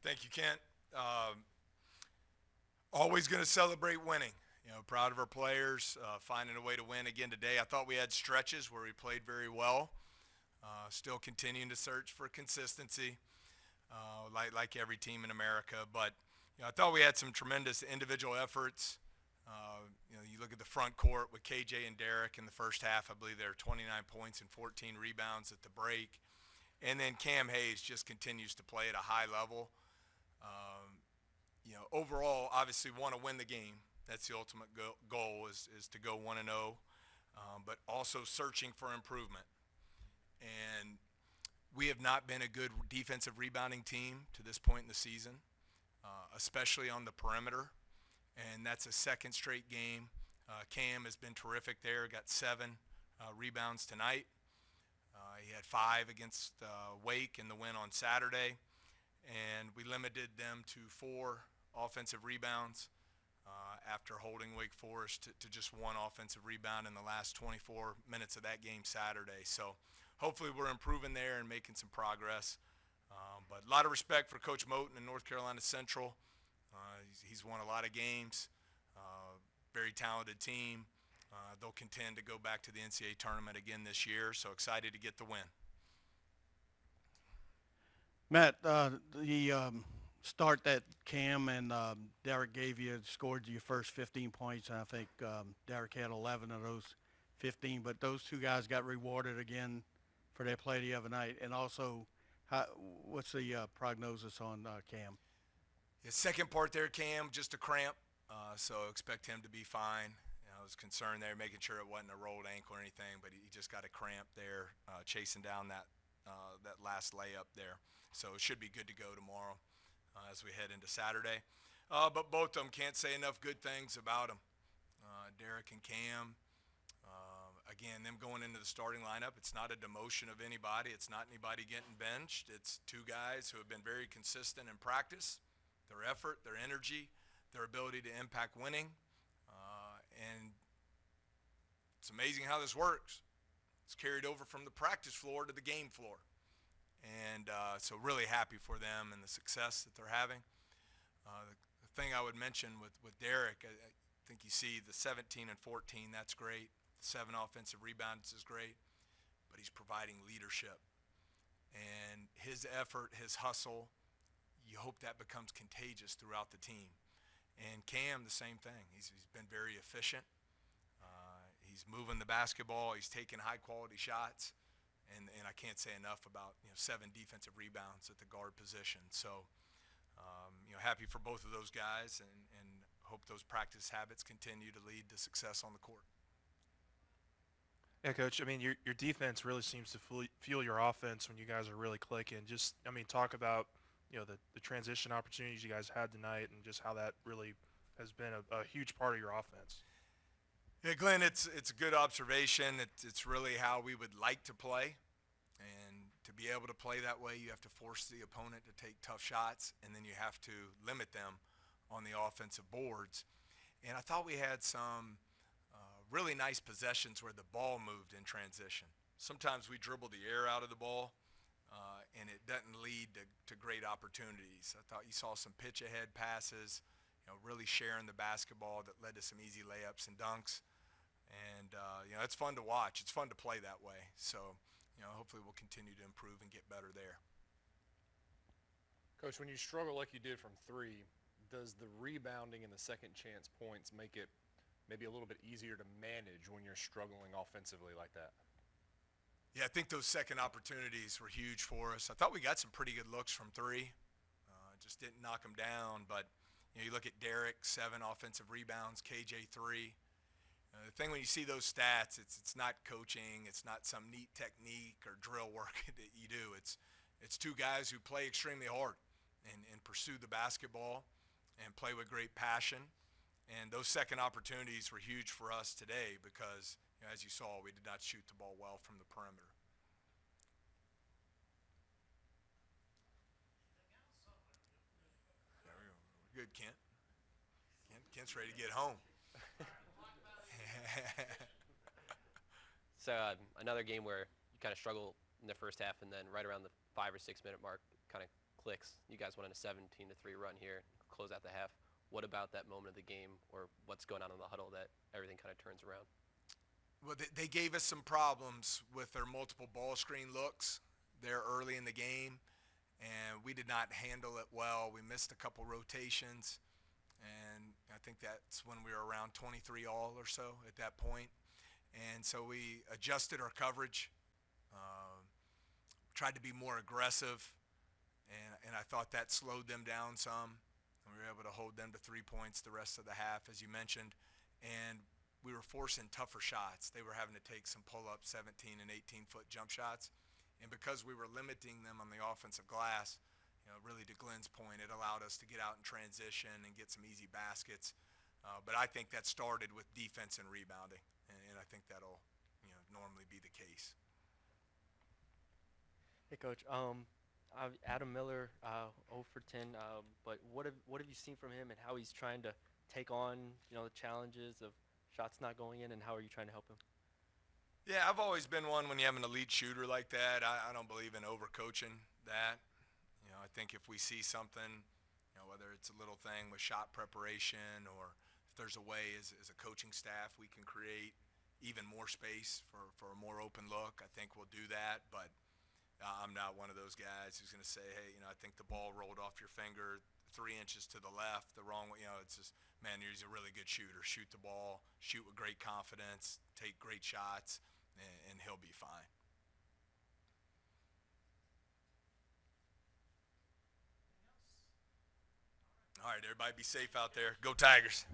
Thank you, Kent. Always going to celebrate winning. Proud of our players, finding a way to win again today. I thought we had stretches where we played very well. Still continuing to search for consistency, like every team in America. But I thought we had some tremendous individual efforts. You look at the front court with KJ and Derek in the first half. I believe there were 29 points and 14 rebounds at the break. And then Cam Hayes just continues to play at a high level. Overall, obviously want to win the game. That's the ultimate goal is to go 1-0, but also searching for improvement. And we have not been a good defensive rebounding team to this point in the season, especially on the perimeter. And that's a second straight game. Cam has been terrific there, got 7 rebounds tonight. He had 5 against Wake in the win on Saturday. And we limited them to 4 offensive rebounds after holding Wake Forest to just 1 offensive rebound in the last 24 minutes of that game Saturday. So hopefully we're improving there and making some progress. But a lot of respect for Coach Moten in North Carolina Central. He's won a lot of games, very talented team. They'll contend to go back to the NCAA tournament again this year, so excited to get the win. Matt, the start that Cam and Derek gave you scored your first 15 points, and I think Derek had 11 of those 15, but those two guys got rewarded again for their play the other night. And also, what's the prognosis on Cam? The second part there, Cam, just a cramp, so expect him to be fine. I was concerned there, making sure it wasn't a rolled ankle or anything, but he just got a cramp there, chasing down that last layup there. So it should be good to go tomorrow as we head into Saturday. But both of them, can't say enough good things about them. Derek and Cam, again, them going into the starting lineup, it's not a demotion of anybody. It's not anybody getting benched. It's 2 guys who have been very consistent in practice, their effort, their energy, their ability to impact winning. And it's amazing how this works. It's carried over from the practice floor to the game floor. And so really happy for them and the success that they're having. The thing I would mention with Derek, I think you see the 17 and 14, that's great. The 7 offensive rebounds is great. But he's providing leadership. And his effort, his hustle, you hope that becomes contagious throughout the team. And Cam, the same thing. He's been very efficient. He's moving the basketball. He's taking high-quality shots. And I can't say enough about 7 defensive rebounds at the guard position. So, happy for both of those guys and hope those practice habits continue to lead to success on the court. Yeah, Coach. I mean, your defense really seems to fuel your offense when you guys are really clicking. Just, I mean, talk about the transition opportunities you guys had tonight and just how that really has been a huge part of your offense. Yeah, Glenn, it's a good observation. It's really how we would like to play. And to be able to play that way, you have to force the opponent to take tough shots, and then you have to limit them on the offensive boards. And I thought we had some really nice possessions where the ball moved in transition. Sometimes we dribble the air out of the ball, and it doesn't lead to great opportunities. I thought you saw some pitch-ahead passes, really sharing the basketball that led to some easy layups and dunks. And, it's fun to watch. It's fun to play that way. So, hopefully we'll continue to improve and get better there. Coach, when you struggle like you did from 3, does the rebounding and the second chance points make it maybe a little bit easier to manage when you're struggling offensively like that? Yeah, I think those second opportunities were huge for us. I thought we got some pretty good looks from 3. Just didn't knock them down. But, you look at Derek, 7 offensive rebounds, KJ 3. The thing when you see those stats, it's not coaching. It's not some neat technique or drill work that you do. It's 2 guys who play extremely hard and pursue the basketball and play with great passion. And those second opportunities were huge for us today because, as you saw, we did not shoot the ball well from the perimeter. We're good, Kent. Kent's ready to get home. So another game where you kind of struggle in the first half, and then right around the 5 or 6 minute mark, kind of clicks. You you guys went on a 17-3 run here, close out the half. What about that moment of the game, or what's going on in the huddle that everything kind of turns around? Well, they gave us some problems with their multiple ball screen looks there early in the game, and we did not handle it well. We missed a couple rotations, and I think that's when we were around 23 all or so at that point. And so we adjusted our coverage, tried to be more aggressive, and I thought that slowed them down some. And we were able to hold them to 3 points the rest of the half, as you mentioned. And we were forcing tougher shots. They were having to take some pull-up 17 and 18-foot jump shots. And because we were limiting them on the offensive glass, really to Glenn's point, it allowed us to get out in transition and get some easy baskets. But I think that started with defense and rebounding, and I think that'll normally be the case. Hey, Coach. Adam Miller, 0 for 10. But what have you seen from him, and how he's trying to take on the challenges of shots not going in, and how are you trying to help him? Yeah, I've always been one when you have an elite shooter like that. I don't believe in overcoaching that. I think if we see something, whether it's a little thing with shot preparation or if there's a way as a coaching staff we can create even more space for a more open look, I think we'll do that. But I'm not one of those guys who's going to say, hey, I think the ball rolled off your finger 3 inches to the left the wrong way. It's just, man, he's a really good shooter. Shoot the ball, shoot with great confidence, take great shots, and he'll be fine. All right, everybody be safe out there. Go Tigers.